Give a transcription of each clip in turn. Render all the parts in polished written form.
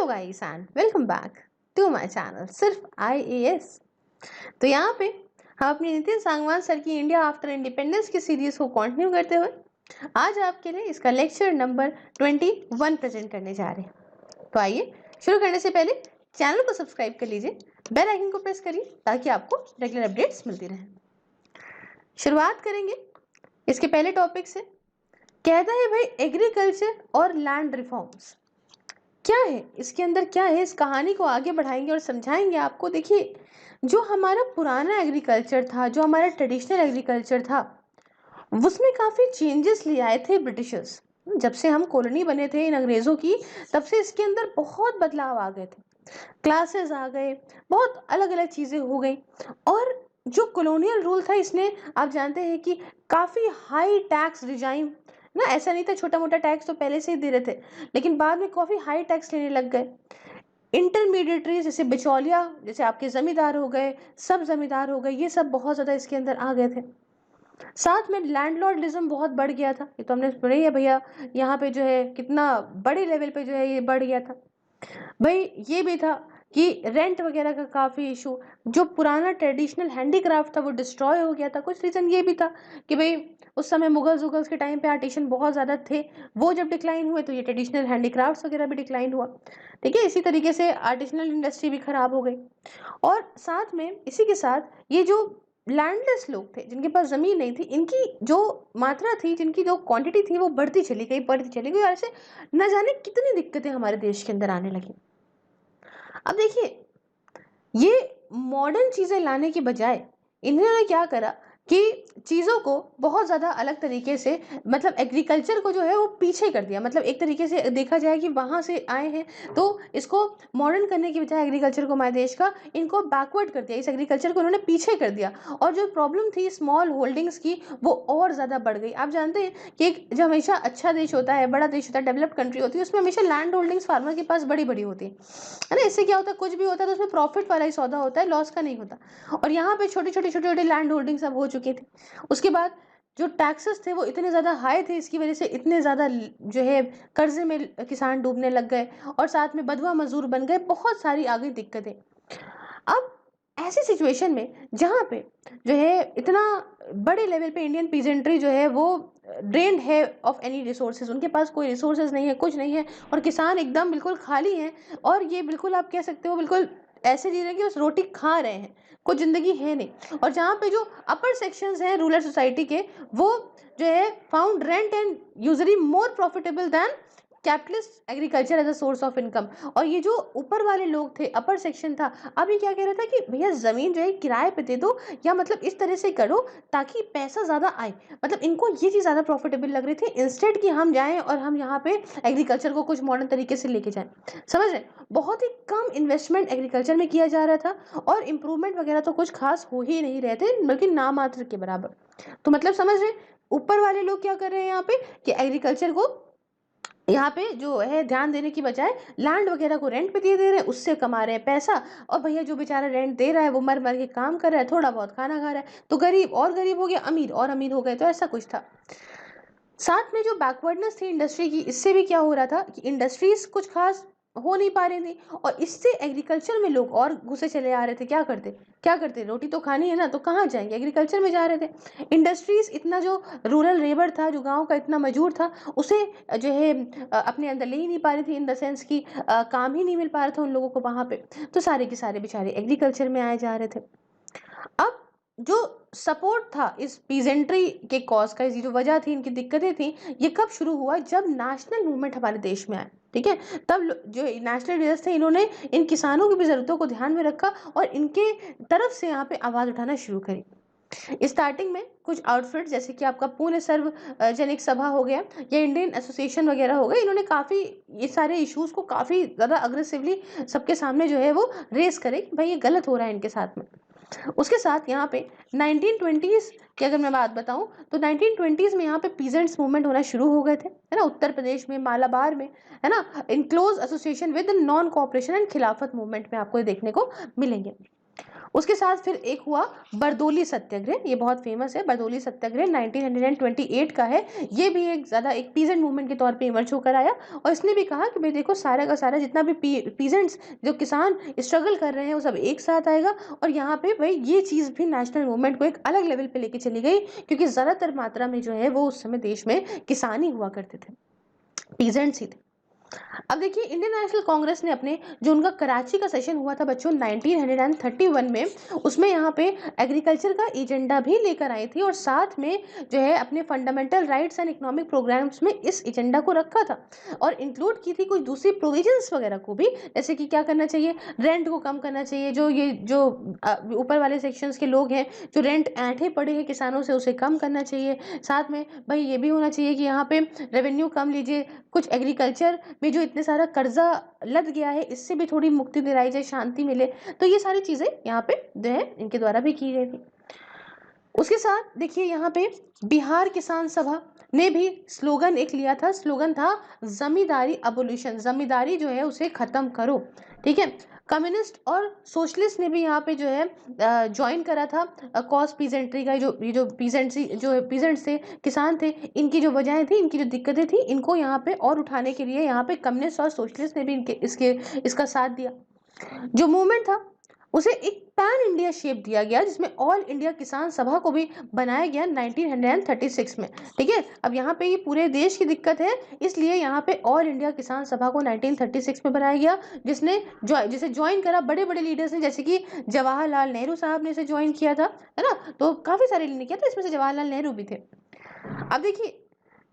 Hello guys and welcome back to my channel सिर्फ IAS. तो यहाँ पे हम अपनी नितिन सांगवान सर की इंडिया आफ्टर इंडिपेंडेंस की सीरीज को कंटिन्यू करते हुए आज आपके लिए इसका लेक्चर नंबर 21 प्रेजेंट करने जा रहे हैं। तो आइए शुरू करने से पहले चैनल को सब्सक्राइब कर लीजिए, बेल आइकन को प्रेस करिए ताकि आपको रेगुलर अपडेट्स मिलती रहे। शुरुआत करेंगे इसके पहले टॉपिक से। कहता है भाई एग्रीकल्चर और लैंड रिफॉर्म्स क्या है, इसके अंदर क्या है, इस कहानी को आगे बढ़ाएंगे और समझाएंगे आपको। देखिए, जो हमारा पुराना एग्रीकल्चर था, जो हमारा ट्रेडिशनल एग्रीकल्चर था, उसमें काफ़ी चेंजेस ले आए थे ब्रिटिशर्स। जब से हम कॉलोनी बने थे इन अंग्रेज़ों की, तब से इसके अंदर बहुत बदलाव आ गए थे। क्लासेस आ गए, बहुत अलग अलग चीज़ें हो गई। और जो कॉलोनियल रूल था, इसने आप जानते हैं कि काफ़ी हाई टैक्स रिजाइम ना, ऐसा नहीं था छोटा मोटा टैक्स तो पहले से ही दे रहे थे, लेकिन बाद में काफ़ी हाई टैक्स लेने लग गए। इंटरमीडिएटरी जैसे बिचौलिया, जैसे आपके जमींदार हो गए, सब जमींदार हो गए, ये सब बहुत ज़्यादा इसके अंदर आ गए थे। साथ में लैंडलॉर्डिज्म बहुत बढ़ गया था, ये तो हमने पढ़ा ही है भैया। यहाँ पे जो है कितना बड़े लेवल पे जो है ये बढ़ गया था भाई। ये भी था कि रेंट वगैरह का काफ़ी इशू, जो पुराना ट्रेडिशनल हैंडीक्राफ्ट था वो डिस्ट्रॉय हो गया था। कुछ रीज़न ये भी था कि भाई उस समय मुगल्स के टाइम पे आर्टिशन बहुत ज़्यादा थे, वो जब डिक्लाइन हुए तो ये ट्रेडिशनल हैंडीक्राफ्ट्स वगैरह भी डिक्लाइन हुआ। ठीक है, इसी तरीके से आर्टिसनल इंडस्ट्री भी खराब हो गई। और साथ में इसी के साथ ये जो लैंडलेस लोग थे, जिनके पास ज़मीन नहीं थी, इनकी जो मात्रा थी, जिनकी जो क्वांटिटी थी, वो बढ़ती चली गई और ऐसे न जाने कितनी दिक्कतें हमारे देश के अंदर आने लगी। अब देखिए, ये मॉडर्न चीज़ें लाने की बजाय इन्होंने क्या करा कि चीज़ों को बहुत ज़्यादा अलग तरीके से, मतलब एग्रीकल्चर को जो है वो पीछे कर दिया। मतलब एक तरीके से देखा जाए कि वहाँ से आए हैं, तो इसको मॉडर्न करने की बजाय एग्रीकल्चर को, हमारे देश का, इनको बैकवर्ड कर दिया। इस एग्रीकल्चर को उन्होंने पीछे कर दिया और जो प्रॉब्लम थी स्मॉल होल्डिंग्स की, वो और ज़्यादा बढ़ गई। आप जानते हैं कि एक जो हमेशा अच्छा देश होता है, बड़ा देश होता है, डेवलप्ड कंट्री होती है, उसमें हमेशा लैंड होल्डिंग्स फार्मर के पास बड़ी बड़ी होती है ना। इससे क्या होता है, कुछ भी होता है तो उसमें प्रॉफिट वाला ही सौदा होता है, लॉस का नहीं होता। और यहाँ पे छोटे छोटे लैंड होल्डिंग्स अब हो चुकी थी। उसके बाद जो टैक्सेस थे वो इतने ज़्यादा हाई थे, इसकी वजह से इतने ज़्यादा जो है कर्जे में किसान डूबने लग गए और साथ में बधवा मजदूर बन गए, बहुत सारी आ गई दिक्कतें। अब ऐसी सिचुएशन में जहाँ पे जो है इतना बड़े लेवल पे इंडियन पीजेंट्री जो है वो ड्रेन्ड है ऑफ एनी रिसोर्सेज, उनके पास कोई रिसोर्सेज नहीं है, कुछ नहीं है, और किसान एकदम बिल्कुल खाली हैं। और ये बिल्कुल आप कह सकते हो बिल्कुल ऐसे जी रहे हैं कि बस रोटी खा रहे हैं, कुछ ज़िंदगी है नहीं। और जहाँ पे जो अपर सेक्शंस हैं रूरल सोसाइटी के, वो जो है found rent and usually more profitable than capitalist agriculture as a source of income. और ये जो ऊपर वाले लोग थे, अपर सेक्शन था, अब ये क्या कह रहा था कि भैया ज़मीन जो है किराए पे दे दो, या मतलब इस तरह से करो ताकि पैसा ज़्यादा आए। मतलब इनको ये चीज़ ज़्यादा प्रॉफिटेबल लग रही थी, इंस्टेड कि हम जाएं और हम यहाँ पे एग्रीकल्चर को कुछ मॉडर्न तरीके से लेके जाएं। समझ रहे, बहुत ही कम इन्वेस्टमेंट एग्रीकल्चर में किया जा रहा था और इम्प्रूवमेंट वगैरह तो कुछ खास हो ही नहीं रहे थे, बल्कि नामात्र के बराबर। तो मतलब समझ रहे, ऊपर वाले लोग क्या कर रहे हैं यहाँ पे कि एग्रीकल्चर को यहाँ पे जो है ध्यान देने की बजाय लैंड वगैरह को रेंट पे दे रहे हैं, उससे कमा रहे हैं पैसा। और भैया जो बेचारा रेंट दे रहा है वो मर मर के काम कर रहा है, थोड़ा बहुत खाना खा रहा है, तो गरीब और गरीब हो गया, अमीर और अमीर हो गए। तो ऐसा कुछ था। साथ में जो बैकवर्डनेस थी इंडस्ट्री की, इससे भी क्या हो रहा था कि इंडस्ट्रीज कुछ खास हो नहीं पा रही थी, और इससे एग्रीकल्चर में लोग और घुसे चले आ रहे थे। क्या करते, रोटी तो खानी है ना, तो कहाँ जाएंगे, एग्रीकल्चर में जा रहे थे। इंडस्ट्रीज इतना, जो रूरल लेबर था, जो गांव का इतना मजदूर था, उसे जो है अपने अंदर ले ही नहीं पा रही थी, इन द सेंस कि काम ही नहीं मिल पा रहा था उन लोगों को वहाँ पे। तो सारे के सारे बेचारे एग्रीकल्चर में आए जा रहे थे। अब जो सपोर्ट था इस पीजेंट्री के कॉज का, इसकी जो वजह थी, इनकी दिक्कतें थी, ये कब शुरू हुआ, जब नेशनल मूवमेंट हमारे देश में आया। ठीक है, तब जो नेशनल लीडर्स थे, इन्होंने इन किसानों की भी ज़रूरतों को ध्यान में रखा और इनके तरफ से यहाँ पे आवाज़ उठाना शुरू करी। स्टार्टिंग में कुछ आउटफिट, जैसे कि आपका पुणे सार्वजनिक सभा हो गया या इंडियन एसोसिएशन वगैरह हो गए, इन्होंने काफ़ी ये सारे इश्यूज़ को काफ़ी ज़्यादा अग्रेसिवली सबके सामने जो है वो रेस करे कि भाई ये गलत हो रहा है इनके साथ में। उसके साथ यहाँ पे 1920s की अगर मैं बात बताऊं, तो 1920s में यहाँ पे पीजेंट्स मूवमेंट होना शुरू हो गए थे, है ना, उत्तर प्रदेश में, मालाबार में, है ना, in close association with non cooperation and Khilafat movement में आपको ये देखने को मिलेंगे। उसके साथ फिर एक हुआ बरदोली सत्याग्रह, ये बहुत फेमस है। बरदोली सत्याग्रह 1928 का है। ये भी एक ज़्यादा एक पीजेंट मूवमेंट के तौर पे इमर्ज होकर आया और इसने भी कहा कि भाई देखो सारा का सारा जितना भी पीजेंट्स जो किसान स्ट्रगल कर रहे हैं वो सब एक साथ आएगा। और यहाँ पे भाई ये चीज़ भी नेशनल मूवमेंट को एक अलग लेवल पे लेके चली गई, क्योंकि ज़्यादातर मात्रा में जो है वो उस समय देश में किसान ही हुआ करते थे, पीजेंट्स ही थे। अब देखिए इंडियन नेशनल कांग्रेस ने अपने जो उनका कराची का सेशन हुआ था बच्चों 1931 में, उसमें यहाँ पे एग्रीकल्चर का एजेंडा भी लेकर आई थी और साथ में जो है अपने fundamental rights and economic programs में इस एजेंडा को रखा था और इंक्लूड की थी कुछ दूसरी प्रोविजंस वगैरह को भी, जैसे कि क्या करना चाहिए, रेंट को कम करना चाहिए। जो ये जो ऊपर वाले सेक्शंस के लोग हैं जो रेंट ऐंठे पड़े हैं किसानों से, उसे कम करना चाहिए। साथ में भाई ये भी होना चाहिए कि यहाँ पे रेवेन्यू कम लीजिए, कुछ एग्रीकल्चर में जो इतने सारा कर्जा लद गया है इससे भी थोड़ी मुक्ति दिलाई जाए, शांति मिले। तो ये सारी चीजें यहाँ पे जो है इनके द्वारा भी की गई थी। उसके साथ देखिए यहाँ पे बिहार किसान सभा ने भी स्लोगन एक लिया था, स्लोगन था जमींदारी अबोल्यूशन, जमींदारी जो है उसे खत्म करो। ठीक है, कम्युनिस्ट और सोशलिस्ट ने भी यहाँ पे जो है ज्वाइन करा था कॉज पीजेंट्री का। ये जो पीजेंट्स थे, किसान थे, इनकी जो वजहें थी, इनकी जो दिक्कतें थी, इनको यहाँ पे और उठाने के लिए यहाँ पे कम्युनिस्ट और सोशलिस्ट ने भी इसका साथ दिया। जो मूवमेंट था उसे एक पैन इंडिया शेप दिया गया जिसमें ऑल इंडिया किसान सभा को भी बनाया गया 1936 में। ठीक है, अब यहाँ पे ये पूरे देश की दिक्कत है, इसलिए यहाँ पे ऑल इंडिया किसान सभा को 1936 में बनाया गया, जिसे ज्वाइन करा बड़े बड़े लीडर्स ने, जैसे कि जवाहरलाल नेहरू साहब ने इसे ज्वाइन किया था, है ना। तो काफी सारे ने किया था, इसमें से जवाहरलाल नेहरू भी थे। अब देखिए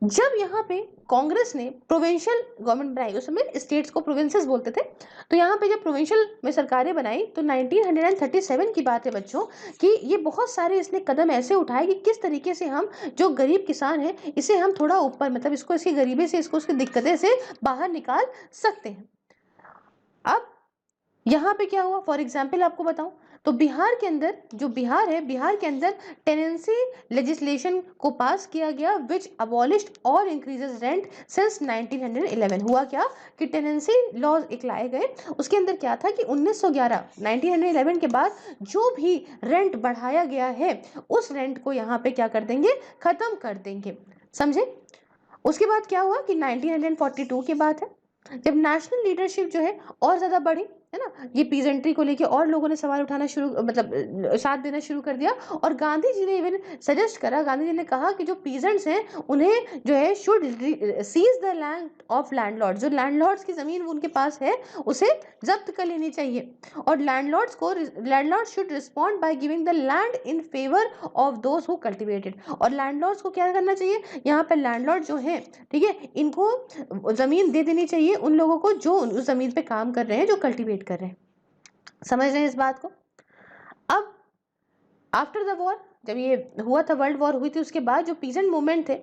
जब यहाँ पे कांग्रेस ने प्रोविंशियल गवर्नमेंट बनाई, उस समय स्टेट्स को प्रोविंसेस बोलते थे, तो यहाँ पे जब प्रोविंशियल में सरकारें बनाई तो 1937 की बात है बच्चों कि ये बहुत सारे इसने कदम ऐसे उठाए कि किस तरीके से हम जो गरीब किसान है इसे हम थोड़ा ऊपर, मतलब इसको इसकी गरीबी से, इसको उसकी दिक्कतें से बाहर निकाल सकते हैं। अब यहाँ पे क्या हुआ, फॉर एग्जाम्पल आपको बताऊं तो बिहार के अंदर, जो बिहार है, बिहार के अंदर टेनेंसी लेजिस्लेशन को पास किया गया विच अबॉलिश्ड और इंक्रीजेस रेंट सिंस 1911। हुआ क्या कि टेनेंसी लॉज एक लाए गए, उसके अंदर क्या था कि 1911 के बाद जो भी रेंट बढ़ाया गया है उस रेंट को यहाँ पे क्या कर देंगे, खत्म कर देंगे, समझे। उसके बाद क्या हुआ कि 1942 की बात है, जब नेशनल लीडरशिप जो है और ज्यादा बढ़ी, है ना, ये पीजेंट्री को लेके और लोगों ने सवाल उठाना शुरू, मतलब साथ देना शुरू कर दिया। और गांधी जी ने इवन सजेस्ट करा, गांधी जी ने कहा कि जो पीजेंट्स हैं उन्हें जो है should seize the land of landlords, जो लैंडलॉर्ड्स की जमीन उनके पास है उसे जब्त कर लेनी चाहिए। और landlords should respond by giving the land in favour of those who cultivated. और लैंडलॉर्ड्स को क्या करना चाहिए, यहाँ पर लैंडलॉर्ड जो है, ठीक है, इनको जमीन दे देनी चाहिए उन लोगों को जो उस जमीन पे काम कर रहे हैं, जो कल्टीवेट कर रहे हैं। समझ रहे हैं इस बात को। अब आफ्टर द वॉर, जब ये हुआ था, वर्ल्ड वॉर हुई थी, उसके बाद जो पीजेंट मूवमेंट थे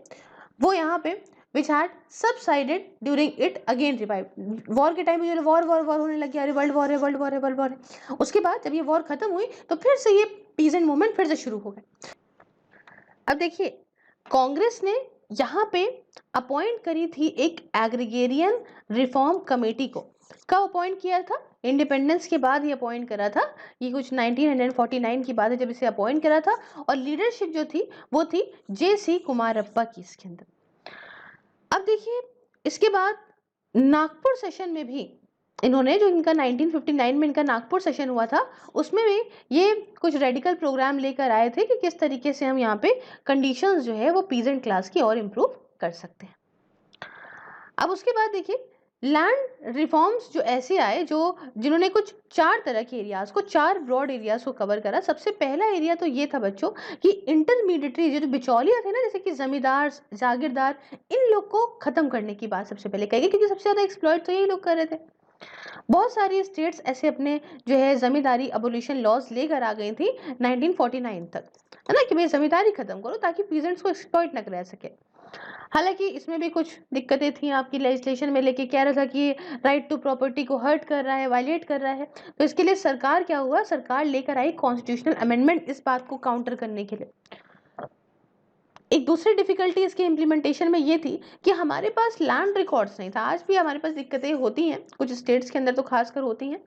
वो यहाँ पे which had subsided during it again revive. War के टाइम में वॉर वॉर वॉर होने लग गया, अरे वर्ल्ड वॉर है, वर्ल्ड वॉर है, वर्ल्ड वॉर है। उसके बाद जब ये वॉर खत्म हुई तो फिर से ये पीजेंट मूवमेंट फिर से शुरू हो गए। अब देखिए कांग्रेस ने यहाँ पे अपॉइंट करी थी एक एग्रीगेरियन रिफॉर्म कमेटी को। कब अपॉइंट किया था, इंडिपेंडेंस के बाद ही अपॉइंट करा था, ये कुछ 1949 की बात है जब इसे अपॉइंट करा था। और लीडरशिप जो थी वो थी J.C. कुमारप्पा की इसके अंदर। अब देखिए इसके बाद नागपुर सेशन में भी इन्होंने, जो इनका 1959 में इनका नागपुर सेशन हुआ था, उसमें भी ये कुछ रेडिकल प्रोग्राम लेकर आए थे कि किस तरीके से हम यहाँ पे कंडीशंस जो है वो पीजेंट क्लास की और इम्प्रूव कर सकते हैं। अब उसके बाद देखिए लैंड रिफॉर्म्स जो ऐसे आए जिन्होंने कुछ 4 तरह के एरियाज को, 4 ब्रॉड एरियाज को कवर करा। सबसे पहला एरिया तो ये था बच्चों कि इंटरमीडिएटरी जो बिचौलिया थे ना, जैसे कि जमींदार, जागीरदार, इन लोग को खत्म करने की बात सबसे पहले कही गई, क्योंकि सबसे ज्यादा एक्सप्लॉइट तो यही लोग कर रहे थे। बहुत सारी स्टेट्स ऐसे अपने जो है जमींदारी अबोलिशन लॉज लेकर आ गई थी 1949 तक, है ना, कि भाई जमींदारी खत्म करो ताकि पीजेंट्स को एक्सप्लॉइट न कर सके। हालांकि इसमें भी कुछ दिक्कतें थी, आपकी लेजिस्लेशन में लेके कह रहा था कि राइट टू प्रॉपर्टी को हर्ट कर रहा है, वायलेट कर रहा है। तो इसके लिए सरकार क्या हुआ, सरकार लेकर आई कॉन्स्टिट्यूशनल अमेंडमेंट इस बात को काउंटर करने के लिए। एक दूसरी डिफिकल्टी इसके इम्प्लीमेंटेशन में ये थी कि हमारे पास लैंड रिकॉर्ड्स नहीं था। आज भी हमारे पास दिक्कतें होती हैं, कुछ स्टेट्स के अंदर तो खासकर होती हैं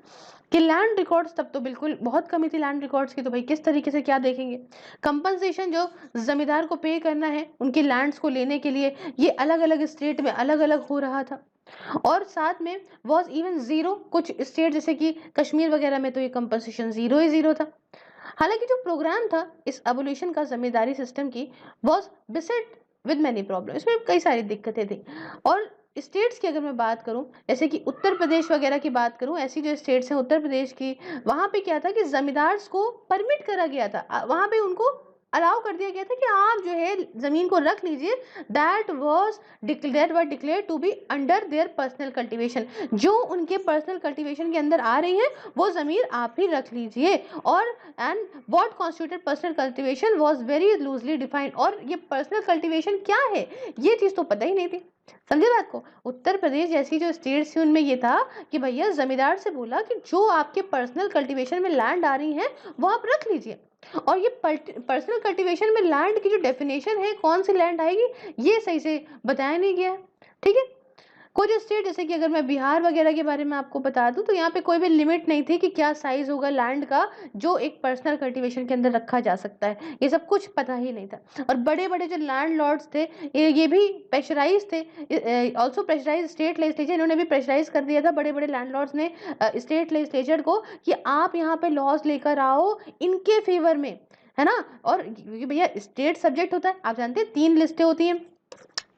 कि लैंड रिकॉर्ड्स, तब तो बिल्कुल बहुत कमी थी लैंड रिकॉर्ड्स की, तो भाई किस तरीके से क्या देखेंगे। कंपनसेशन जो जमींदार को पे करना है उनके लैंड्स को लेने के लिए, ये अलग अलग स्टेट में अलग अलग हो रहा था। और साथ में वॉज इवन जीरो, कुछ स्टेट जैसे कि कश्मीर वगैरह में तो ये कंपनसेशन जीरो ही जीरो था। हालांकि जो प्रोग्राम था इस एबोल्यूशन का जमींदारी सिस्टम की, वॉज बिसेट विद मैनी प्रॉब्लम, इसमें कई सारी दिक्कतें थी। और स्टेट्स की अगर मैं बात करूं, जैसे कि उत्तर प्रदेश वगैरह की बात करूं, ऐसी जो स्टेट्स हैं उत्तर प्रदेश की, वहां पे क्या था कि जमींदार को परमिट करा गया था, वहां पे उनको अलाउ कर दिया गया था कि आप जो है जमीन को रख लीजिए, that was declare to be under their personal cultivation, जो उनके पर्सनल कल्टीवेशन के अंदर आ रही है वो जमीन आप ही रख लीजिए। और and what constituted personal cultivation was very loosely defined, और ये पर्सनल कल्टीवेशन क्या है ये चीज तो पता ही नहीं थी। समझे बात को। उत्तर प्रदेश जैसी जो स्टेट्स थी उनमें ये था कि भैया जमींदार से बोला कि जो आपके पर्सनल कल्टीवेशन में लैंड आ रही है वो आप रख लीजिए। और ये पर्सनल कल्टीवेशन में लैंड की जो डेफिनेशन है, कौन सी लैंड आएगी, ये सही से बताया नहीं गया है। ठीक है। कुछ स्टेट जैसे कि अगर मैं बिहार वगैरह के बारे में आपको बता दूं, तो यहाँ पे कोई भी लिमिट नहीं थी कि क्या साइज होगा लैंड का जो एक पर्सनल कल्टीवेशन के अंदर रखा जा सकता है, ये सब कुछ पता ही नहीं था। और बड़े बड़े जो लैंड लॉर्ड्स थे ये भी प्रेशराइज थे, ऑल्सो प्रेशराइज स्टेट लेजिस्लेचर, इन्होंने भी प्रेशराइज कर दिया था बड़े बड़े लैंड लॉर्ड्स ने स्टेट लेजिस्लेचर को कि आप यहाँ पे लॉज लेकर आओ इनके फेवर में, है ना। और भैया स्टेट सब्जेक्ट होता है, आप जानते हैं 3 लिस्टें होती हैं,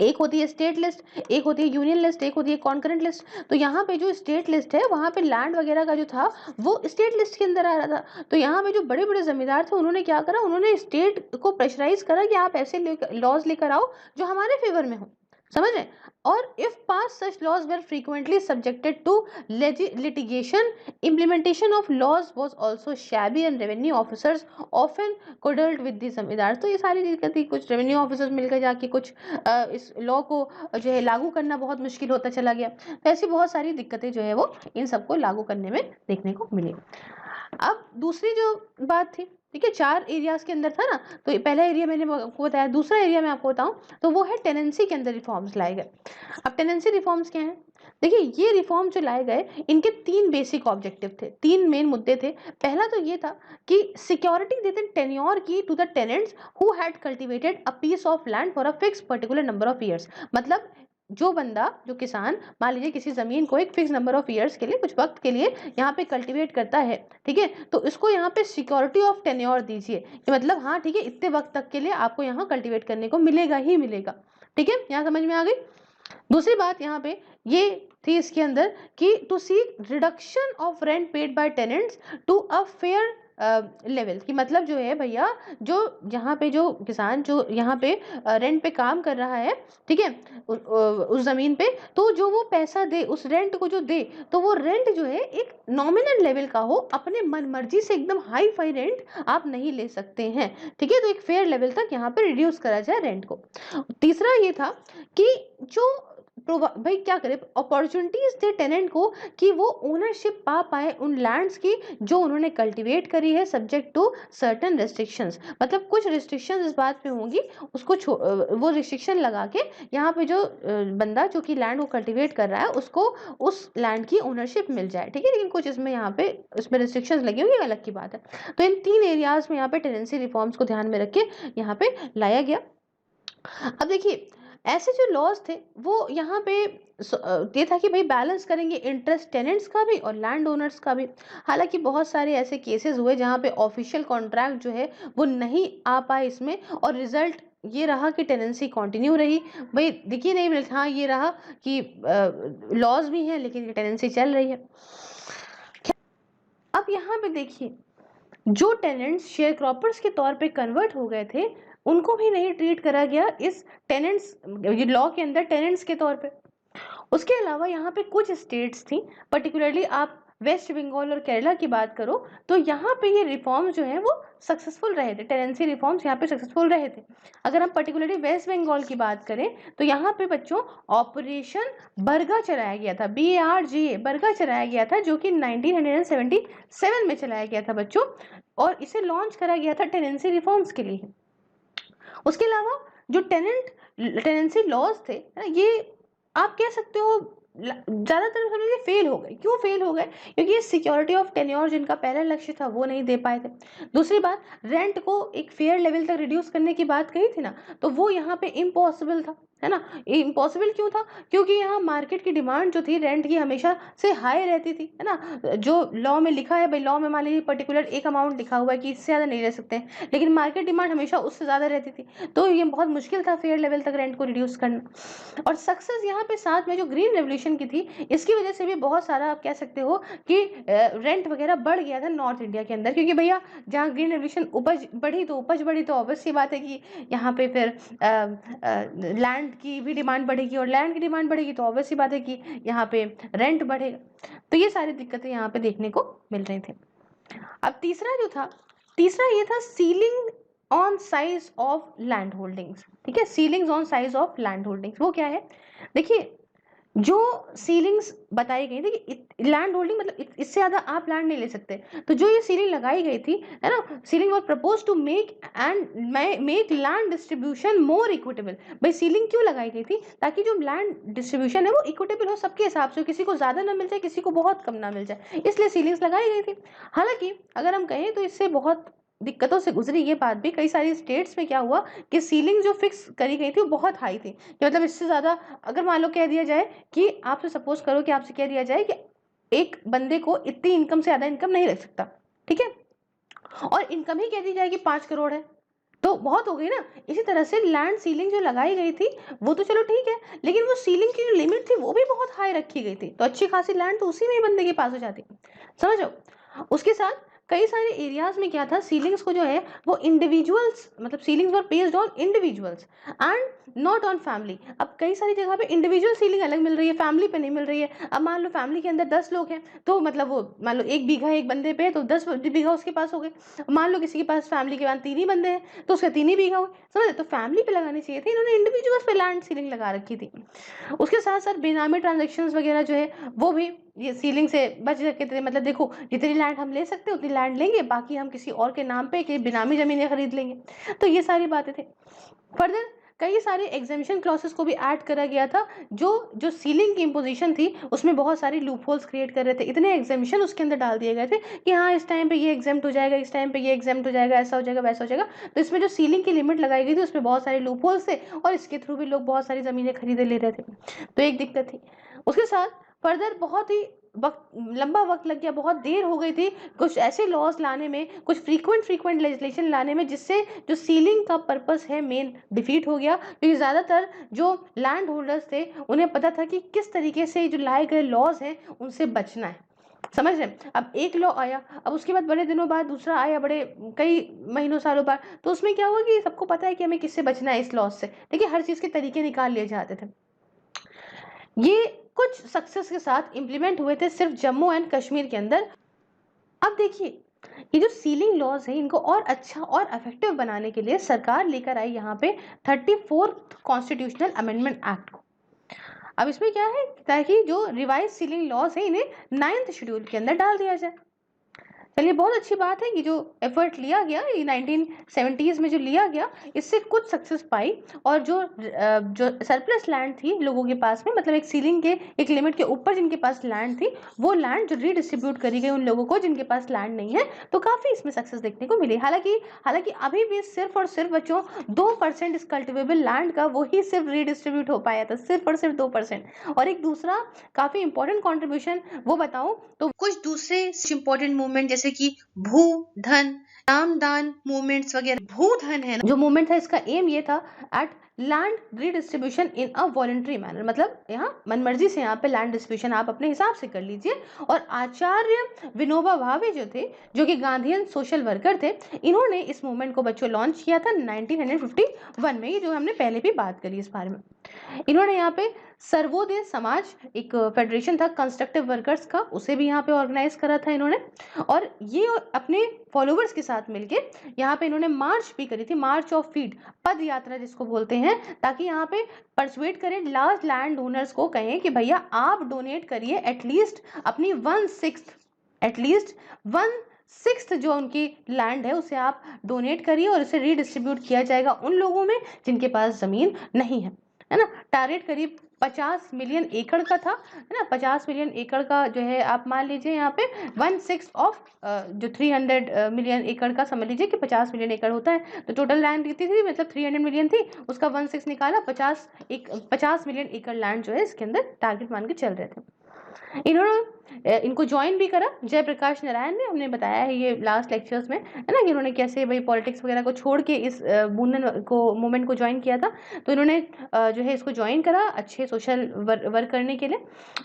एक होती है स्टेट लिस्ट, एक होती है यूनियन लिस्ट, एक होती है कॉन्करेंट लिस्ट। तो यहाँ पे जो स्टेट लिस्ट है वहाँ पे लैंड वगैरह का जो था वो स्टेट लिस्ट के अंदर आ रहा था। तो यहाँ पे जो बड़े बड़े जमींदार थे उन्होंने क्या करा, उन्होंने स्टेट को प्रेशराइज करा कि आप ऐसे लॉज लेकर आओ जो हमारे फेवर में हो, समझ रहे। और if pass such laws were frequently subjected to litigation, implementation of laws was also shabby and revenue officers often coddled with the जमींदार। तो ये सारी दिक्कत थी, कुछ रेवेन्यू ऑफिसर्स मिलकर जाके कुछ इस लॉ को जो है लागू करना बहुत मुश्किल होता चला गया। तो ऐसी बहुत सारी दिक्कतें जो है वो इन सबको लागू करने में देखने को मिली। अब दूसरी जो बात थी, ठीक है, 4 एरियाज के अंदर था ना, तो पहला एरिया मैंने आपको बताया, दूसरा एरिया मैं आपको बताऊं तो वो है टेनेंसी के अंदर रिफॉर्म्स लाए गए। अब टेनेंसी रिफॉर्म्स क्या हैं, देखिए ये रिफॉर्म जो लाए गए इनके 3 बेसिक ऑब्जेक्टिव थे, 3 मेन मुद्दे थे। पहला तो ये था कि सिक्योरिटी देते टेन्योर की to the tenants who had cultivated a piece of land for a fix particular number of years. मतलब जो बंदा, जो किसान मान लीजिए किसी जमीन को एक फिक्स नंबर ऑफ ईयर्स के लिए, कुछ वक्त के लिए यहाँ पे कल्टीवेट करता है, ठीक है, तो इसको यहाँ पे सिक्योरिटी ऑफ टेन्योर दीजिए कि मतलब हाँ ठीक है इतने वक्त तक के लिए आपको यहाँ कल्टीवेट करने को मिलेगा ही मिलेगा। ठीक है, यहाँ समझ में आ गई। दूसरी बात यहाँ पे ये थी इसके अंदर कि to seek reduction of rent paid by tenants to a fair level, की मतलब जो है भैया जो यहाँ पे जो किसान जो यहाँ पे रेंट पे काम कर रहा है, ठीक है, उस जमीन पे, तो जो वो पैसा दे उस रेंट को जो दे, तो वो रेंट जो है एक नॉमिनल लेवल का हो, अपने मन मर्जी से एकदम हाई फाई रेंट आप नहीं ले सकते हैं। ठीक है, तो एक फेयर लेवल तक यहाँ पे रिड्यूस करा जाए रेंट को। तीसरा ये था कि जो भाई क्या करे, अपॉर्चुनिटीज दे टेनेंट को कि वो ओनरशिप पा पाए उन लैंड्स की जो उन्होंने कल्टीवेट करी है, सब्जेक्ट टू सर्टेन रेस्ट्रिक्शंस। मतलब कुछ रिस्ट्रिक्शंस इस बात पे होंगी, उसको वो रिस्ट्रिक्शन लगा के यहाँ पे जो बंदा जो कि लैंड को कल्टीवेट कर रहा है उसको उस लैंड की ओनरशिप मिल जाए। ठीक है, लेकिन कुछ इसमें यहाँ पे इसमें रिस्ट्रिक्शंस लगी होंगी, अलग की बात है। तो इन 3 एरियाज में यहाँ पे टेनेंसी रिफॉर्म्स को ध्यान में रख के यहाँ पे लाया गया। अब देखिए ऐसे जो लॉज थे वो यहाँ पे ये था कि भाई बैलेंस करेंगे इंटरेस्ट टेनेंट्स का भी और लैंड ओनर्स का भी। हालांकि बहुत सारे ऐसे केसेस हुए जहाँ पे ऑफिशियल कॉन्ट्रैक्ट जो है वो नहीं आ पाए इसमें, और रिजल्ट ये रहा कि टेनेंसी कंटिन्यू रही। भाई देखिए नहीं मिलता, हाँ ये रहा कि लॉज भी हैं लेकिन ये टेनेंसी चल रही है। अब यहाँ पे देखिए जो टेनेंट्स शेयर क्रॉपर्स के तौर पे कन्वर्ट हो गए थे उनको भी नहीं ट्रीट करा गया इस टेनेंट्स लॉ के अंदर टेनेंट्स के तौर पे। उसके अलावा यहाँ पे कुछ स्टेट्स थी, पर्टिकुलरली आप वेस्ट बंगाल और केरला की बात करो तो यहाँ पे ये रिफॉर्म्स जो है वो सक्सेसफुल रहे थे, टेनेंसी रिफॉर्म्स यहाँ पे सक्सेसफुल रहे थे। अगर हम पर्टिकुलरली वेस्ट बंगाल की बात करें तो यहाँ पे बच्चों ऑपरेशन बरगा चलाया गया था, BARGA बरगा चलाया गया था, जो कि 1977 में चलाया गया था बच्चों, और इसे लॉन्च करा गया था टेनेंसी रिफॉर्म्स के लिए। उसके अलावा जो टेनेंसी लॉज थे है ना, ये आप कह सकते हो ज़्यादातर समझ लीजिए फेल हो गए। क्यों फेल हो गए? क्योंकि ये सिक्योरिटी ऑफ टेन्योर जिनका पहला लक्ष्य था वो नहीं दे पाए थे। दूसरी बात, रेंट को एक फेयर लेवल तक रिड्यूस करने की बात कही थी ना, तो वो यहाँ पे इम्पॉसिबल था, है ना। इम्पॉसिबल क्यों था? क्योंकि यहाँ मार्केट की डिमांड जो थी रेंट की हमेशा से हाई रहती थी, है ना। जो लॉ में लिखा है भाई, लॉ में मान लीजिए पर्टिकुलर एक अमाउंट लिखा हुआ है कि इससे ज़्यादा नहीं रह सकते हैं, लेकिन मार्केट डिमांड हमेशा उससे ज़्यादा रहती थी, तो ये बहुत मुश्किल था फेयर लेवल तक रेंट को रिड्यूस करना। और सक्सेस यहाँ पे साथ में जो ग्रीन रेवोल्यूशन की थी, इसकी वजह से भी बहुत सारा आप कह सकते हो कि रेंट वगैरह बढ़ गया था नॉर्थ इंडिया के अंदर, क्योंकि भैया जहाँ ग्रीन रेवोल्यूशन उपज बढ़ी तो ऑब्वियस सी बात है कि यहाँ पे फिर लैंड की भी डिमांड बढ़ेगी, और लैंड की डिमांड बढ़ेगी तो ऑब्वियस सी बात है कि यहाँ पे रेंट बढ़ेगा। तो ये सारी दिक्कतें यहाँ पे देखने को मिल रही थी। अब तीसरा ये था ceiling on size of land holdings. ठीक है, ceilings on size of land holdings वो क्या है? देखिए, जो सीलिंग्स बताई गई थी कि लैंड होल्डिंग मतलब इससे ज्यादा आप लैंड नहीं ले सकते, तो जो ये सीलिंग लगाई गई थी, है ना, ceiling was propose to make land distribution more equitable. भाई सीलिंग क्यों लगाई गई थी? ताकि जो लैंड डिस्ट्रीब्यूशन है वो इक्विटेबल हो सबके हिसाब से, किसी को ज्यादा ना मिल जाए, किसी को बहुत कम ना मिल जाए, इसलिए सीलिंग्स लगाई गई थी। हालांकि अगर हम कहें तो इससे बहुत दिक्कतों से गुजरी ये बात भी, कई सारी स्टेट्स में क्या हुआ कि सीलिंग जो फिक्स करी गई थी वो बहुत हाई थी, कि मतलब इससे ज्यादा अगर मान लो कह दिया जाए कि आपसे सपोज करो कि आपसे कह दिया जाए कि एक बंदे को इतनी इनकम से ज्यादा इनकम नहीं रख सकता, ठीक है, और इनकम ही कह दी जाए कि 5 करोड़ है, तो बहुत हो गई ना। इसी तरह से लैंड सीलिंग जो लगाई गई थी वो तो चलो ठीक है, लेकिन वो सीलिंग की जो लिमिट थी वो भी बहुत हाई रखी गई थी, तो अच्छी खासी लैंड तो उसी में ही बंदे के पास हो जाती, समझो। उसके साथ कई सारे एरियाज में क्या था, सीलिंग्स को जो है वो इंडिविजुअल्स, मतलब ceilings were based on individuals and not on family. अब कई सारी जगह पे इंडिविजुअल सीलिंग अलग मिल रही है, फैमिली पे नहीं मिल रही है। अब मान लो फैमिली के अंदर 10 लोग हैं, तो मतलब वो मान लो 1 बीघा एक बंदे पे है तो 10 बीघा उसके पास हो गए। मान लो किसी के पास फैमिली के बाद 3 ही बंदे हैं तो उसके 3 ही बीघा हुए, समझे। तो फैमिली पे लगानी चाहिए थी, इन्होंने इंडिविजुअल्स पे लैंड सीलिंग लगा रखी थी। उसके साथ साथ बेनामी ट्रांजेक्शन्स वगैरह जो है वो भी ये सीलिंग से बच सके थे। मतलब देखो, जितनी लैंड हम ले सकते हैं उतनी लैंड लेंगे, बाकी हम किसी और के नाम पे कि बेनामी जमीनें खरीद लेंगे। तो ये सारी बातें थी। फर्दर कई सारे एग्जामिशन क्लॉसेस को भी ऐड करा गया था, जो जो सीलिंग की इम्पोजिशन थी उसमें बहुत सारी लूप होल्स क्रिएट कर रहे थे। इतने एग्जामिशन उसके अंदर डाल दिए गए थे कि हाँ इस टाइम पे ये एग्जाम्ट हो जाएगा, इस टाइम पे ये एग्जाम्ट हो जाएगा, ऐसा हो जाएगा, वैसा हो जाएगा। तो इसमें जो सीलिंग की लिमिट लगाई गई थी उसमें बहुत सारे लूप होल्स थे, और इसके थ्रू भी लोग बहुत सारी जमीनें खरीदे ले रहे थे, तो एक दिक्कत थी। उसके साथ फर्दर बहुत ही लंबा वक्त लग गया, बहुत देर हो गई थी कुछ ऐसे लॉज लाने में, कुछ फ्रीक्वेंट लेजिस्लेशन लाने में, जिससे जो सीलिंग का पर्पस है मेन डिफीट हो गया। क्योंकि ज़्यादातर जो लैंड होल्डर्स थे उन्हें पता था कि किस तरीके से जो लाए गए लॉज हैं उनसे बचना है, समझ रहे हैं। अब एक लॉ आया, अब उसके बाद बड़े दिनों बाद दूसरा आया, बड़े कई महीनों सालों बाद, तो उसमें क्या हुआ कि सबको पता है कि हमें किससे बचना है इस लॉज से। देखिए हर चीज़ के तरीके निकाल लिए जाते थे। ये कुछ सक्सेस के साथ इंप्लीमेंट हुए थे सिर्फ जम्मू एंड कश्मीर के अंदर। अब देखिए, ये जो सीलिंग लॉज है इनको और अच्छा और इफेक्टिव बनाने के लिए सरकार लेकर आई यहाँ पे 34th कॉन्स्टिट्यूशनल अमेंडमेंट एक्ट को। अब इसमें क्या है, ताकि जो रिवाइज सीलिंग लॉज है इन्हें 9th शेड्यूल के अंदर डाल दिया जाए। चलिए बहुत अच्छी बात है कि जो एफर्ट लिया गया ये 1970s में जो लिया गया, इससे कुछ सक्सेस पाई। और जो सरप्लस लैंड थी लोगों के पास में, मतलब एक सीलिंग के एक लिमिट के ऊपर जिनके पास लैंड थी, वो लैंड जो रीडिस्ट्रीब्यूट करी गई उन लोगों को जिनके पास लैंड नहीं है, तो काफ़ी इसमें सक्सेस देखने को मिली। हालांकि अभी भी सिर्फ और सिर्फ बच्चों 2% इस कल्टिवेबल लैंड का वो ही सिर्फ रीडिस्ट्रीब्यूट हो पाया था, सिर्फ और सिर्फ 2%। और एक दूसरा काफ़ी इंपॉर्टेंट कॉन्ट्रीब्यूशन वो बताऊं तो कुछ दूसरे इंपॉर्टेंट मूवमेंट जैसे कि भू धन नामदान मूवमेंट्स वगैरह। भू धन है जो मूवमेंट था, इसका एम ये था at land redistribution in a voluntary manner, मतलब यहाँ मनमर्जी से यहाँ पे लैंड डिस्ट्रीब्यूशन आप अपने हिसाब से कर लीजिए। और आचार्य विनोबा भावे जो थे, जो कि गांधीयन सोशल वर्कर थे, इन्होंने इस मूवमेंट को बच्चों लॉन्च किया था 1951 में, ये जो हमने पहले भी बात करी इस बारे में। इन्होंने यहाँ पे सर्वोदय समाज एक फेडरेशन था कंस्ट्रक्टिव वर्कर्स का, उसे भी यहाँ पे ऑर्गेनाइज करा था इन्होंने। और ये अपने फॉलोवर्स के साथ मिलके यहाँ पे इन्होंने मार्च भी करी थी, मार्च ऑफ फीट, पद यात्रा जिसको बोलते हैं, ताकि यहाँ पे परसुएट करें लार्ज लैंड ओनर्स को, कहें कि भैया आप डोनेट करिए एटलीस्ट अपनी 1/6 सिक्स्थ जो उनकी लैंड है उसे आप डोनेट करिए और उसे रीडिस्ट्रीब्यूट किया जाएगा उन लोगों में जिनके पास ज़मीन नहीं है ना। टारगेट करीब 50 मिलियन एकड़ का था, है ना। 50 मिलियन एकड़ का जो है आप मान लीजिए यहाँ पे 1/6 ऑफ जो 300 मिलियन एकड़ का समझ लीजिए कि 50 मिलियन एकड़ होता है। तो टोटल लैंड कितनी थी, मतलब 300 मिलियन थी, उसका 1/6 निकाला, 50 मिलियन एकड़ लैंड जो है इसके अंदर टारगेट मान के चल रहे थे। इनको ज्वाइन भी करा जयप्रकाश नारायण ने, हमने बताया है ये लास्ट लेक्चर्स में, है ना, कि इन्होंने कैसे भाई पॉलिटिक्स वगैरह को छोड़ के इस मूवमेंट को मूवमेंट ज्वाइन किया था। तो इन्होंने जो है इसको ज्वाइन करा अच्छे सोशल वर्क करने के लिए।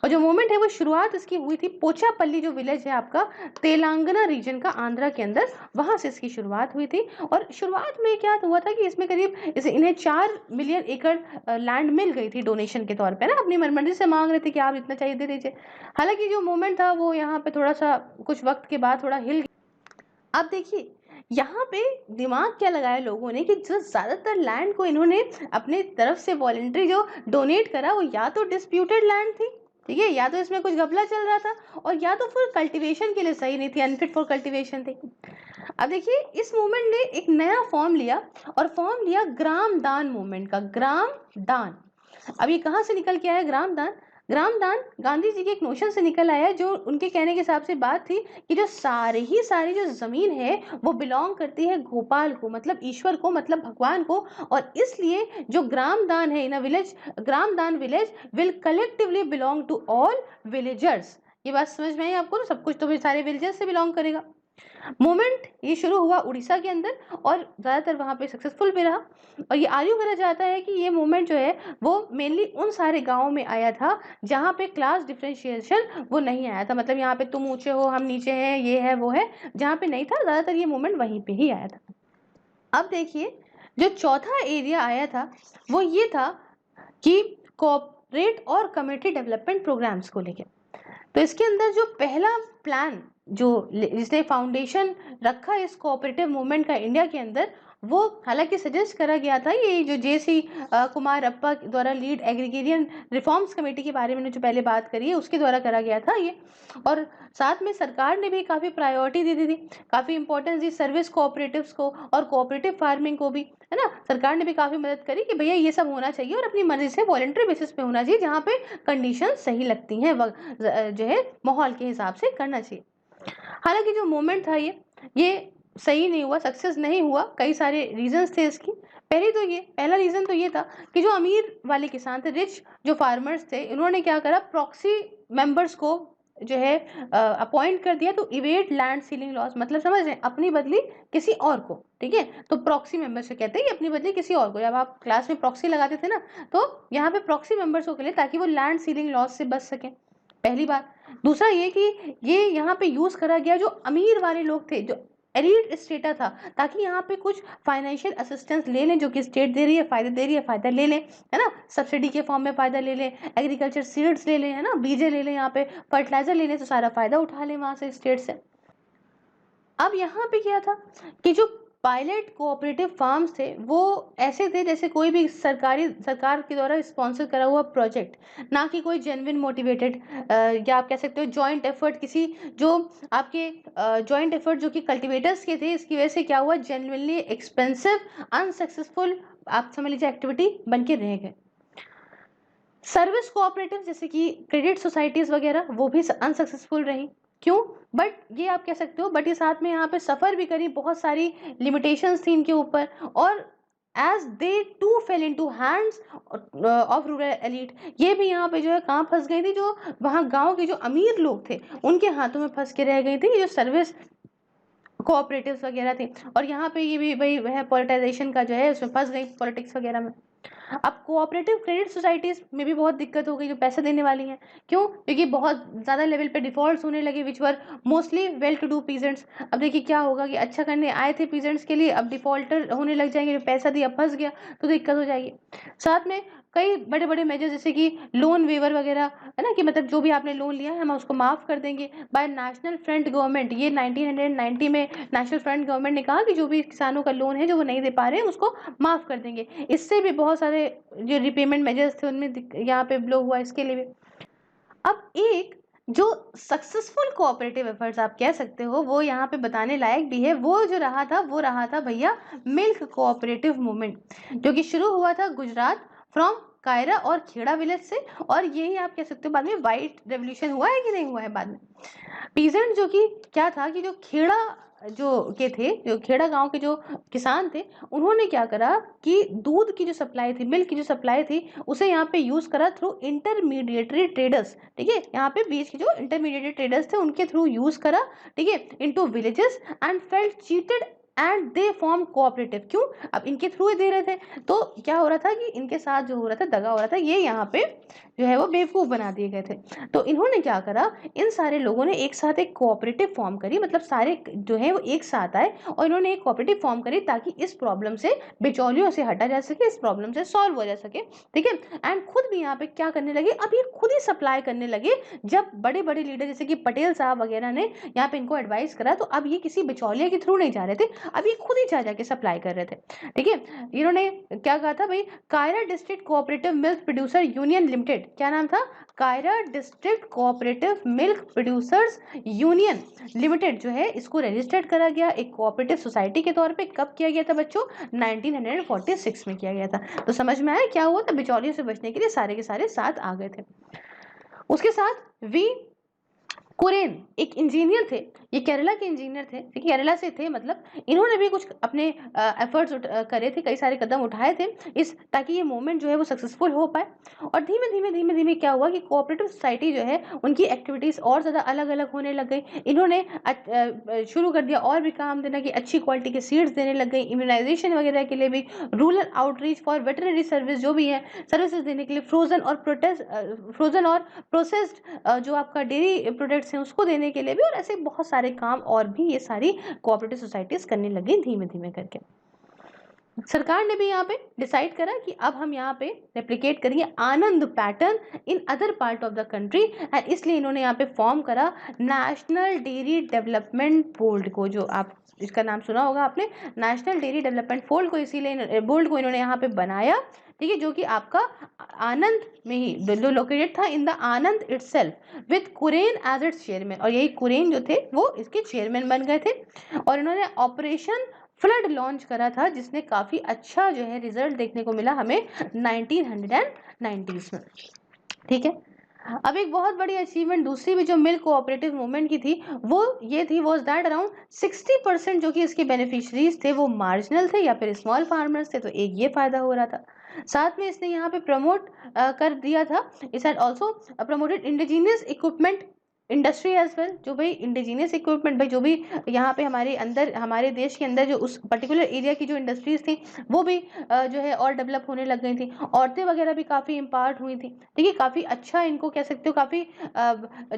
और जो मूवमेंट है वो शुरुआत इसकी हुई थी पोचापल्ली जो विलेज है आपका तेलंगाना रीजन का आंध्रा के अंदर, वहां से इसकी शुरुआत हुई थी। और शुरुआत में क्या हुआ था कि इसमें करीब इन्हें 4 मिलियन एकड़ लैंड मिल गई थी डोनेशन के तौर पे ना, अपनी मनमर्जी से मांग रहे थे कि आप इतना चाहिए दे दीजिए। हालांकि जो मूवमेंट था वो यहाँ पे थोड़ा सा कुछ वक्त के बाद थोड़ा हिल गया। अब देखिए यहाँ पे दिमाग क्या लगाया लोगों ने कि जो ज्यादातर लैंड को इन्होंने अपने तरफ से वॉलंटरी जो डोनेट करा वो या तो डिस्प्यूटेड लैंड थी, ठीक है, या तो इसमें कुछ घपला चल रहा था, और या तो फिर कल्टीवेशन के लिए सही नहीं थी, अनफिट फॉर कल्टीवेशन थी। अब देखिए इस मूवमेंट ने एक नया फॉर्म लिया, और फॉर्म लिया ग्राम दान मूवमेंट का। ग्राम दान, अब ये कहाँ से निकल के आया ग्राम दान? ग्राम दान गांधी जी के एक नोशन से निकल आया, जो उनके कहने के हिसाब से बात थी कि जो सारी जो जमीन है वो बिलोंग करती है गोपाल को, मतलब ईश्वर को, मतलब भगवान को। और इसलिए जो ग्राम दान है इन अ village, Gramdan village will collectively belong to all villagers. ये बात समझ में आई आपको? तो सब कुछ तो सारे विलेजर्स से बिलोंग करेगा। मूवमेंट ये शुरू हुआ उड़ीसा के अंदर और ज़्यादातर वहाँ पे सक्सेसफुल भी रहा। और ये आर्ग्यू करा जाता है कि ये मूवमेंट जो है वो मेनली उन सारे गांवों में आया था जहाँ पे क्लास डिफरेंशिएशन वो नहीं आया था, मतलब यहाँ पे तुम ऊंचे हो हम नीचे हैं, ये है वो है, जहाँ पे नहीं था ज़्यादातर ये मूवमेंट वहीं पे ही आया था। अब देखिए जो चौथा एरिया आया था वो ये था कि कॉर्पोरेट और कम्युनिटी डेवलपमेंट प्रोग्राम्स को लेकर। तो इसके अंदर जो पहला प्लान जो जिसने फाउंडेशन रखा इस कोऑपरेटिव मूवमेंट का इंडिया के अंदर, वो हालांकि सजेस्ट करा गया था, ये जो जे.सी. कुमार अप्पा द्वारा लीड एग्रीगेरियन रिफॉर्म्स कमेटी के बारे में जो पहले बात करी है उसके द्वारा करा गया था ये। और साथ में सरकार ने भी काफ़ी प्रायोरिटी दी थी, काफ़ी इंपॉर्टेंस दी सर्विस कोऑपरेटिव्स को और कोऑपरेटिव फार्मिंग को भी, है ना। सरकार ने भी काफ़ी मदद करी कि भैया ये सब होना चाहिए और अपनी मर्जी से वॉलंटरी बेसिस पे होना चाहिए, जहाँ पे कंडीशन सही लगती हैं जो है माहौल के हिसाब से करना चाहिए। हालांकि जो मूवमेंट था ये सही नहीं हुआ, सक्सेस नहीं हुआ, कई सारे रीजंस थे इसकी। पहला रीजन तो ये था कि जो अमीर वाले किसान थे, रिच जो फार्मर्स थे, इन्होंने क्या करा, प्रॉक्सी मेंबर्स को जो है अपॉइंट कर दिया to evade land ceiling laws, मतलब समझ रहे हैं, अपनी बदली किसी और को, ठीक है। तो प्रॉक्सी मेंबर से कहते हैं अपनी बदली किसी और को। जब आप क्लास में प्रॉक्सी लगाते थे ना, तो यहाँ पे प्रॉक्सी मेंबर्स को के लिए, ताकि वो लैंड सीलिंग लॉस से बच सके, पहली बात। दूसरा ये कि ये यहाँ पे यूज करा गया जो अमीर वाले लोग थे, जो एलीट स्टेटा था, ताकि यहाँ पे कुछ फाइनेंशियल असिस्टेंस ले लें, जो कि स्टेट दे रही है, फायदा दे रही है, फायदा ले लें, है ना, सब्सिडी के फॉर्म में फायदा ले लें, एग्रीकल्चर सीड्स ले लें, है ना, बीजे ले लें, यहाँ पे फर्टिलाइजर ले लें, तो सारा फायदा उठा लें वहां से स्टेट से। अब यहाँ पे क्या था कि जो पायलट कोऑपरेटिव फार्म्स थे वो ऐसे थे जैसे कोई भी सरकार के द्वारा स्पॉन्सर करा हुआ प्रोजेक्ट, ना कि कोई जेन्युइन मोटिवेटेड या आप कह सकते हो जॉइंट एफर्ट, किसी जो आपके जॉइंट एफर्ट जो कि कल्टिवेटर्स के थे। इसकी वजह से क्या हुआ, जेन्युइनली एक्सपेंसिव अनसक्सेसफुल आप समझ लीजिए एक्टिविटी बन के रह गए। सर्विस कोऑपरेटिव जैसे कि क्रेडिट सोसाइटीज वगैरह वो भी अनसक्सेसफुल रही। क्यों? बट ये आप कह सकते हो, बट ये साथ में यहाँ पे सफ़र भी करी, बहुत सारी लिमिटेशंस थी इनके ऊपर। और as they too fell into hands of rural elite, ये भी यहाँ पे जो है कहाँ फंस गई थी, जो वहाँ गांव के जो अमीर लोग थे उनके हाथों में फंस के रह गई थी, जो सर्विस कोऑपरेटिव्स वगैरह थे। और यहाँ पे ये भी भाई वह पॉलिटाइजेशन का जो है उसमें फंस गई, पॉलिटिक्स वगैरह में। अब कोऑपरेटिव क्रेडिट सोसाइटीज में भी बहुत दिक्कत हो गई जो पैसे देने वाली हैं। क्यों? क्योंकि बहुत ज़्यादा लेवल पे डिफॉल्ट्स होने लगे, which were mostly well to do peasants. अब देखिए क्या होगा कि अच्छा करने आए थे पीजेंट्स के लिए, अब डिफॉल्टर होने लग जाएंगे, पैसा दिया फंस गया तो दिक्कत हो जाएगी। साथ में कई बड़े बड़े मेजर जैसे कि लोन वेवर वगैरह, है ना, कि मतलब जो भी आपने लोन लिया है हम उसको माफ़ कर देंगे बाय नेशनल फ्रंट गवर्नमेंट। ये 1990 में नेशनल फ्रंट गवर्नमेंट ने कहा कि जो भी किसानों का लोन है जो वो नहीं दे पा रहे हैं उसको माफ़ कर देंगे। इससे भी बहुत सारे जो रिपेमेंट मेजर्स थे उनमें यहाँ पे ब्लो हुआ, इसके लिए भी। अब एक जो सक्सेसफुल कोऑपरेटिव एफर्ट्स आप कह सकते हो वो यहाँ पे बताने लायक भी है। वो जो रहा था वो रहा था भैया मिल्क कोऑपरेटिव मूवमेंट, जो कि शुरू हुआ था गुजरात फ्रॉम कायरा और खेड़ा विलेज से। और यही आप कह सकते हो बाद में व्हाइट रेवोल्यूशन हुआ है कि नहीं हुआ है बाद में। पीजेंट जो कि क्या था कि जो खेड़ा जो के थे, जो खेड़ा गांव के जो किसान थे, उन्होंने क्या करा कि दूध की जो सप्लाई थी, मिल्क की जो सप्लाई थी, उसे यहाँ पे यूज करा थ्रू इंटरमीडिएटरी ट्रेडर्स। ठीक है, यहाँ पे बीच के जो इंटरमीडिएटरी ट्रेडर्स थे उनके थ्रू यूज करा। ठीक है, into villages and felt cheated and they form cooperative. क्यों? अब इनके थ्रू ही दे रहे थे, तो क्या हो रहा था कि इनके साथ जो हो रहा था, दगा हो रहा था, ये यहाँ पे जो है वो बेवकूफ बना दिए गए थे। तो इन्होंने क्या करा, इन सारे लोगों ने एक साथ एक कोऑपरेटिव फॉर्म करी, मतलब सारे जो है वो एक साथ आए और इन्होंने एक कोऑपरेटिव फॉर्म करी ताकि इस प्रॉब्लम से, बिचौलियों से हटा जा सके, इस प्रॉब्लम से सॉल्व हो जा सके। ठीक है, एंड खुद भी यहाँ पे क्या करने लगे, अब ये खुद ही सप्लाई करने लगे। जब बड़े बड़े लीडर जैसे कि पटेल साहब वगैरह ने यहाँ पे इनको एडवाइस करा, तो अब ये किसी बिचौलिया के थ्रू नहीं जा रहे थे, अब ये खुद ही जा जाके सप्लाई कर रहे थे। ठीक है, इन्होंने क्या कहा था भाई, Kaira district cooperative milk producer union limited, क्या नाम था, Kaira district cooperative milk producers union limited जो है, इसको रजिस्टर्ड करा गया एक कोऑपरेटिव सोसाइटी के तौर पे। कब किया गया था बच्चों? 1946 में किया गया था। तो समझ में आया क्या हुआ था, बिचौलियों से बचने के लिए सारे के सारे साथ आ गए थे। उसके साथ वी कुरेन एक इंजीनियर थे, ये केरला के इंजीनियर थे, केरला से थे, मतलब इन्होंने भी कुछ अपने एफर्ट्स करे थे, कई सारे कदम उठाए थे इस, ताकि ये मूवमेंट जो है वो सक्सेसफुल हो पाए। और धीमे धीमे धीमे धीमे क्या हुआ कि कोऑपरेटिव सोसाइटी जो है उनकी एक्टिविटीज और ज़्यादा अलग अलग होने लग गई। इन्होंने शुरू कर दिया और भी काम देना, कि अच्छी क्वालिटी के सीड्स देने लग गई, इम्यूनाइजेशन वगैरह के लिए भी, rural outreach for veterinary service जो भी है सर्विसेज देने के लिए, फ्रोजन और प्रोसेस्ड जो आपका डेयरी प्रोडक्ट्स हैं उसको देने के लिए भी, और ऐसे बहुत सारे काम और भी ये सारी कोऑपरेटिव सोसाइटीज करने लगी धीमे धीमे करके। सरकार ने भी यहाँ पे डिसाइड करा कि अब हम यहाँ पे रेप्लिकेट करेंगे Anand pattern in other part of the country, and इसलिए इन्होंने यहाँ पे फॉर्म करा नेशनल डेयरी डेवलपमेंट बोर्ड को, जो आप इसका नाम सुना होगा आपने, नेशनल डेयरी डेवलपमेंट बोर्ड को, इसीलिए बोर्ड को इन्होंने यहाँ पे बनाया। ठीक है, जो कि आपका आनंद में ही जो लोकेटेड था, in the Anand itself, with Kurien as its chairman. और यही कुरेन जो थे वो इसके चेयरमैन बन गए थे। और इन्होंने ऑपरेशन फ्लड लॉन्च करा था, जिसने काफी अच्छा जो है रिजल्ट देखने को मिला हमें 1990s में। ठीक है, अब एक बहुत बड़ी अचीवमेंट दूसरी भी जो मिल्क कोऑपरेटिव मूवमेंट की थी, वो ये थी, वॉज दैट अराउंड 60% जो कि इसके बेनिफिशरीज थे वो मार्जिनल थे या फिर स्मॉल फार्मर्स थे। तो एक ये फायदा हो रहा था। साथ में इसने यहाँ पे प्रमोट कर दिया था, it had also promoted indigenous equipment industry as well. जो भाई इंडिजीनियस इक्विपमेंट, भाई जो भी यहाँ पे हमारे अंदर, हमारे देश के अंदर जो उस पर्टिकुलर एरिया की जो इंडस्ट्रीज थी वो भी जो है और डेवलप होने लग गई थी। औरतें वगैरह भी काफ़ी इम्पार्ट हुई थी। ठीक है, काफ़ी अच्छा इनको कह सकते हो, काफ़ी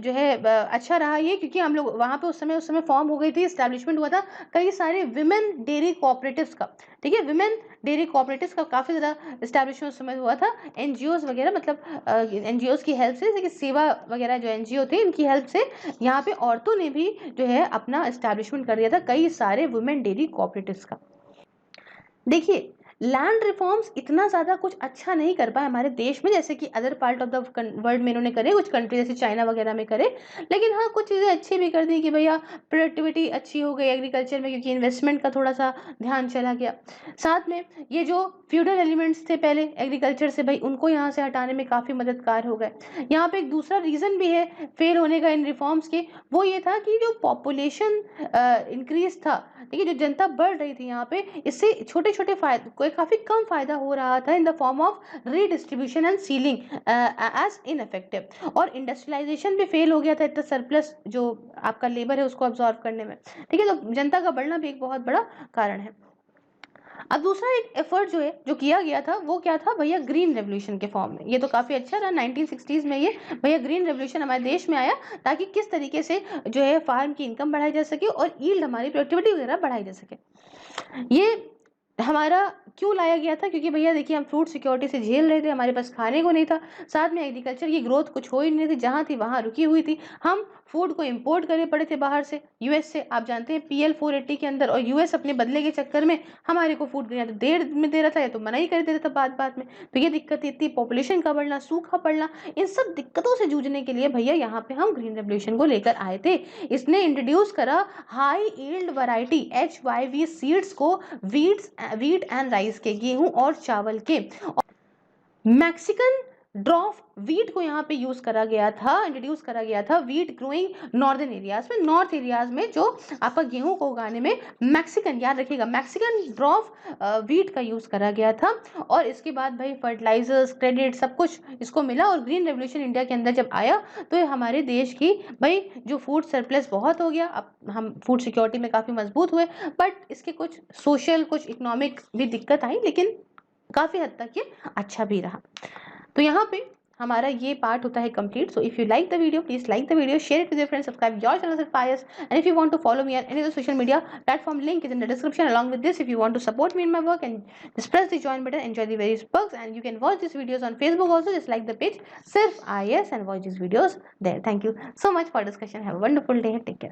जो है अच्छा रहा ये, क्योंकि हम लोग वहाँ पे उस समय फॉर्म हो गई थी, इस्टेब्लिशमेंट हुआ था कई सारे विमेन डेयरी कोऑपरेटिव्स का। ठीक है, विमेन डेयरी कोऑपरेटिव्स का काफ़ी ज़्यादा इस्टेब्लिशमेंट उस समय हुआ था। एनजीओज वगैरह, मतलब एनजीओज की हेल्प से, जैसे कि सेवा वगैरह जो एनजीओ थे, इनकी हेल्प से यहाँ पे औरतों ने भी जो है अपना एस्टैब्लिशमेंट कर दिया था कई सारे वुमेन डेयरी कोऑपरेटिव्स का। देखिए, लैंड रिफॉर्म्स इतना ज़्यादा कुछ अच्छा नहीं कर पाए हमारे देश में, जैसे कि other part of the world में इन्होंने करे, कुछ कंट्री जैसे चाइना वगैरह में करे। लेकिन हाँ, कुछ चीज़ें अच्छी भी कर दी कि भैया प्रोडक्टिविटी अच्छी हो गई एग्रीकल्चर में, क्योंकि इन्वेस्टमेंट का थोड़ा सा ध्यान चला गया। साथ में ये जो फ्यूडल एलिमेंट्स थे पहले एग्रीकल्चर से, भाई उनको यहाँ से हटाने में काफ़ी मददगार हो गए। यहाँ पे एक दूसरा रीज़न भी है फेल होने का इन रिफॉर्म्स के, वो ये था कि जो पॉपुलेशन इंक्रीज था, ठीक है, जो जनता बढ़ रही थी यहाँ पे, इससे छोटे छोटे फायदे कोई काफ़ी कम फायदा हो रहा था in the form of redistribution and ceiling as ineffective. और इंडस्ट्रियलाइजेशन भी फेल हो गया था, इतना सरप्लस जो आपका लेबर है उसको अब्जॉर्व करने में। ठीक है, तो जनता का बढ़ना भी एक बहुत बड़ा कारण है। अब दूसरा एक एफर्ट जो है जो किया गया था वो क्या था भैया, ग्रीन रेवोल्यूशन के फॉर्म में। ये तो काफ़ी अच्छा रहा 1960s में, ये भैया ग्रीन रेवोल्यूशन हमारे देश में आया, ताकि किस तरीके से जो है फार्म की इनकम बढ़ाई जा सके और यील्ड, हमारी प्रोडक्टिविटी वगैरह बढ़ाई जा सके। ये हमारा क्यों लाया गया था? क्योंकि भैया देखिए हम फूड सिक्योरिटी से झेल रहे थे, हमारे पास खाने को नहीं था, साथ में एग्रीकल्चर की ग्रोथ कुछ हो ही नहीं थी, जहाँ थी वहाँ रुकी हुई थी। हम फूड को इम्पोर्ट करने पड़े थे बाहर से, यूएस से। आप जानते हैं पीएल 480 के अंदर, और यूएस अपने बदले के चक्कर में हमारे को फूड या तो देर में दे रहा था या तो मना ही कर दे रहा था बात-बात में। तो ये दिक्कत इतनी, पॉपुलेशन का बढ़ना, सूखा पड़ना, इन सब दिक्कतों से जूझने के लिए भैया यहाँ पे हम ग्रीन रेवोल्यूशन को लेकर आए थे। इसने इंट्रोड्यूस करा high yield variety HYV seeds को, वीट एंड राइस के, गेहूं और चावल के। मैक्सिकन ड्रॉफ वीट को यहाँ पे यूज करा गया था, इंट्रोड्यूस करा गया था। वीट ग्रोइंग नॉर्दर्न एरियाज में, नॉर्थ एरियाज में जो आपका गेहूं को उगाने में मैक्सिकन, याद रखिएगा, मैक्सिकन ड्रॉफ वीट का यूज करा गया था। और इसके बाद भाई फर्टिलाइजर्स, क्रेडिट, सब कुछ इसको मिला। और ग्रीन रेवोल्यूशन इंडिया के अंदर जब आया तो हमारे देश की भाई जो फूड सरप्लस बहुत हो गया, अब हम फूड सिक्योरिटी में काफ़ी मजबूत हुए। बट इसके कुछ सोशल, कुछ इकोनॉमिक भी दिक्कत आई, लेकिन काफ़ी हद तक ये अच्छा भी रहा। तो यहाँ पे हमारा ये पार्ट होता है complete. So if you like the video, please like the video, share it with your friends, subscribe your channel Pius, and if you want to follow me on any other social media platform, link is in the description. Along with this, if you want to support me in my work, and just press the join button, enjoy the various perks, and you can watch these videos on Facebook also, just like the page Sirf IAS, and watch these videos there. Thank you so much for discussion. Have a wonderful day. Take care.